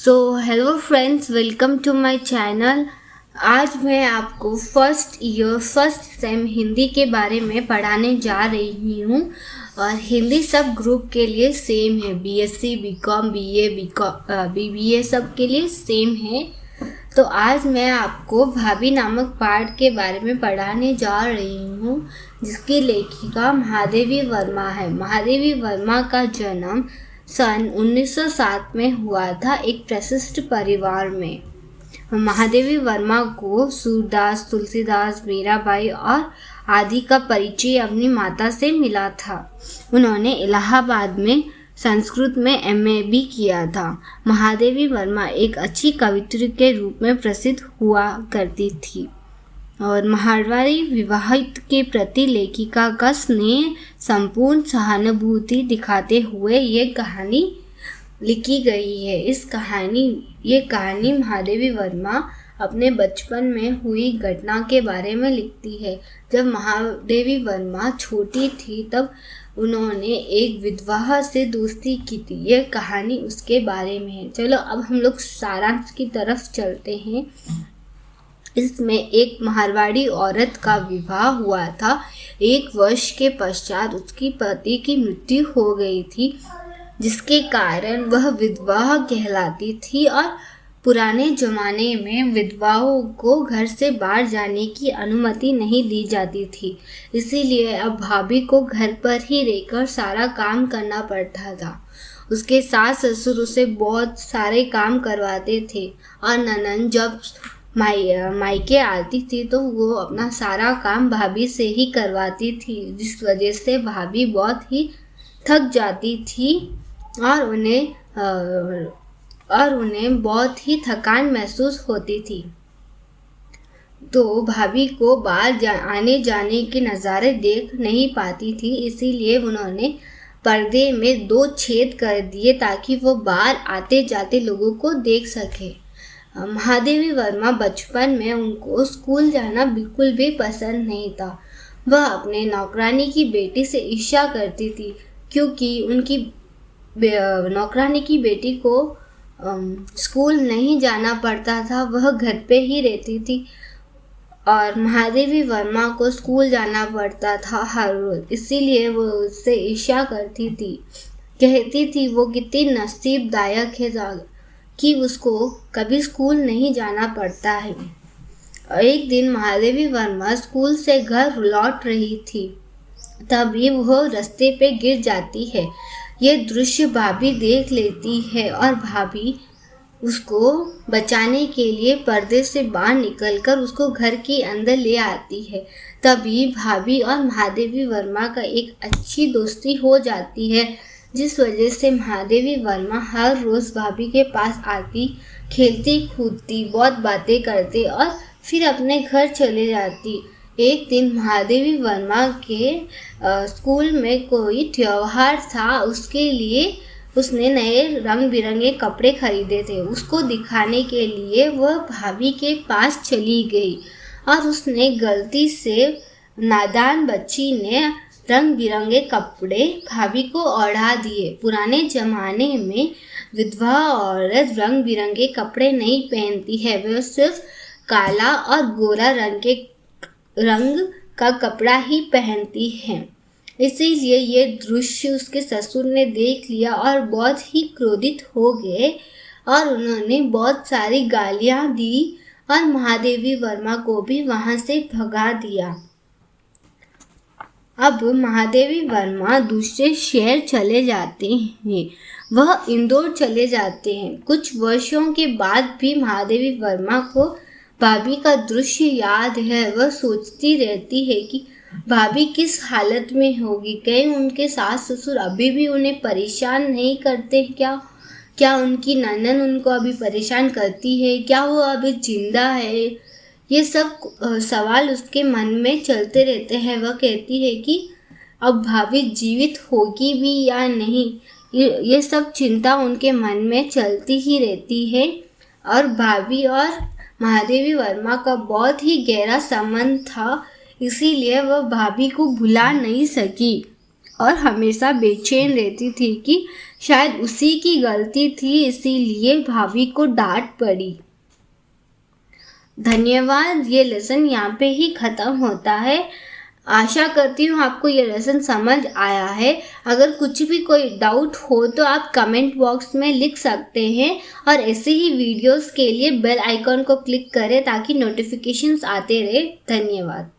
So hello friends, welcome to my channel. आज मैं आपको फर्स्ट सेम हिंदी के बारे में पढ़ाने जा रही हूँ और हिंदी सब ग्रुप के लिए सेम है। बीएससी, बीकॉम, बीए, बीबीए सब के लिए सेम है। तो आज मैं आपको भाभी नामक पाठ के बारे में पढ़ाने जा रही हूँ, जिसकी लेखिका महादेवी वर्मा है। महादेवी वर्मा का जन्म सन 1907 में हुआ था एक प्रशिष्ट परिवार में। महादेवी वर्मा को सूरदास, तुलसीदास, मीराबाई और आदि का परिचय अपनी माता से मिला था। उन्होंने इलाहाबाद में संस्कृत में एमए भी किया था। महादेवी वर्मा एक अच्छी कवित्री के रूप में प्रसिद्ध हुआ करती थी और मारवाड़ी विवाहित के प्रति लेखिका का स्नेह संपूर्ण सहानुभूति दिखाते हुए ये कहानी लिखी गई है। ये कहानी महादेवी वर्मा अपने बचपन में हुई घटना के बारे में लिखती है। जब महादेवी वर्मा छोटी थी तब उन्होंने एक विधवा से दोस्ती की थी। यह कहानी उसके बारे में है। चलो अब हम लोग सारांश की तरफ चलते हैं। इसमें एक मारवाड़ी औरत का विवाह हुआ था। 1 वर्ष के पश्चात उसकी पति की मृत्यु हो गई थी, जिसके कारण वह विधवा कहलाती थी और पुराने जमाने में विधवाओं को घर से बाहर जाने की अनुमति नहीं दी जाती थी। इसीलिए अब भाभी को घर पर ही रहकर सारा काम करना पड़ता था। उसके सास ससुर उसे बहुत सारे काम करवाते थे और ननद जब मायके आती थी तो वो अपना सारा काम भाभी से ही करवाती थी, जिस वजह से भाभी बहुत ही थक जाती थी और उन्हें बहुत ही थकान महसूस होती थी। तो भाभी को बाहर आने जाने के नज़ारे देख नहीं पाती थी, इसीलिए उन्होंने पर्दे में 2 छेद कर दिए ताकि वो बाहर आते जाते लोगों को देख सके। महादेवी वर्मा बचपन में उनको स्कूल जाना बिल्कुल भी पसंद नहीं था। वह अपने नौकरानी की बेटी से ईर्ष्या करती थी, क्योंकि उनकी नौकरानी की बेटी को स्कूल नहीं जाना पड़ता था। वह घर पे ही रहती थी और महादेवी वर्मा को स्कूल जाना पड़ता था हर रोज़, इसीलिए वो उससे ईर्ष्या करती थी। कहती थी वो कितनी नसीबदायक है कि उसको कभी स्कूल नहीं जाना पड़ता है। एक दिन महादेवी वर्मा स्कूल से घर लौट रही थी, तभी वह रास्ते पे गिर जाती है। ये दृश्य भाभी देख लेती है और भाभी उसको बचाने के लिए पर्दे से बाहर निकलकर उसको घर के अंदर ले आती है। तभी भाभी और महादेवी वर्मा का एक अच्छी दोस्ती हो जाती है, जिस वजह से महादेवी वर्मा हर रोज़ भाभी के पास आती, खेलती कूदती, बहुत बातें करती और फिर अपने घर चले जाती। एक दिन महादेवी वर्मा के स्कूल में कोई त्योहार था, उसके लिए उसने नए रंग बिरंगे कपड़े खरीदे थे। उसको दिखाने के लिए वह भाभी के पास चली गई और उसने गलती से नादान बच्ची ने रंग बिरंगे कपड़े भाभी को ओढ़ा दिए। पुराने ज़माने में विधवा औरत रंग बिरंगे कपड़े नहीं पहनती है, वह सिर्फ काला और गोरा रंग का कपड़ा ही पहनती है। इसीलिए ये दृश्य उसके ससुर ने देख लिया और बहुत ही क्रोधित हो गए और उन्होंने बहुत सारी गालियाँ दी और महादेवी वर्मा को भी वहाँ से भगा दिया। अब महादेवी वर्मा दूसरे शहर चले जाते हैं। वह इंदौर चले जाते हैं। कुछ वर्षों के बाद भी महादेवी वर्मा को भाभी का दृश्य याद है। वह सोचती रहती है कि भाभी किस हालत में होगी। कहीं उनके सास ससुर अभी भी उन्हें परेशान नहीं करते क्या उनकी ननद उनको अभी परेशान करती है? क्या वो अभी जिंदा है? ये सब सवाल उसके मन में चलते रहते हैं। वह कहती है कि अब भाभी जीवित होगी भी या नहीं, ये सब चिंता उनके मन में चलती ही रहती है। और भाभी और महादेवी वर्मा का बहुत ही गहरा संबंध था, इसीलिए वह भाभी को भुला नहीं सकी और हमेशा बेचैन रहती थी कि शायद उसी की गलती थी, इसीलिए भाभी को डांट पड़ी। धन्यवाद। ये लेसन यहाँ पे ही ख़त्म होता है। आशा करती हूँ आपको ये लेसन समझ आया है। अगर कुछ भी कोई डाउट हो तो आप कमेंट बॉक्स में लिख सकते हैं और ऐसे ही वीडियोस के लिए बेल आइकॉन को क्लिक करें ताकि नोटिफिकेशंस आते रहे। धन्यवाद।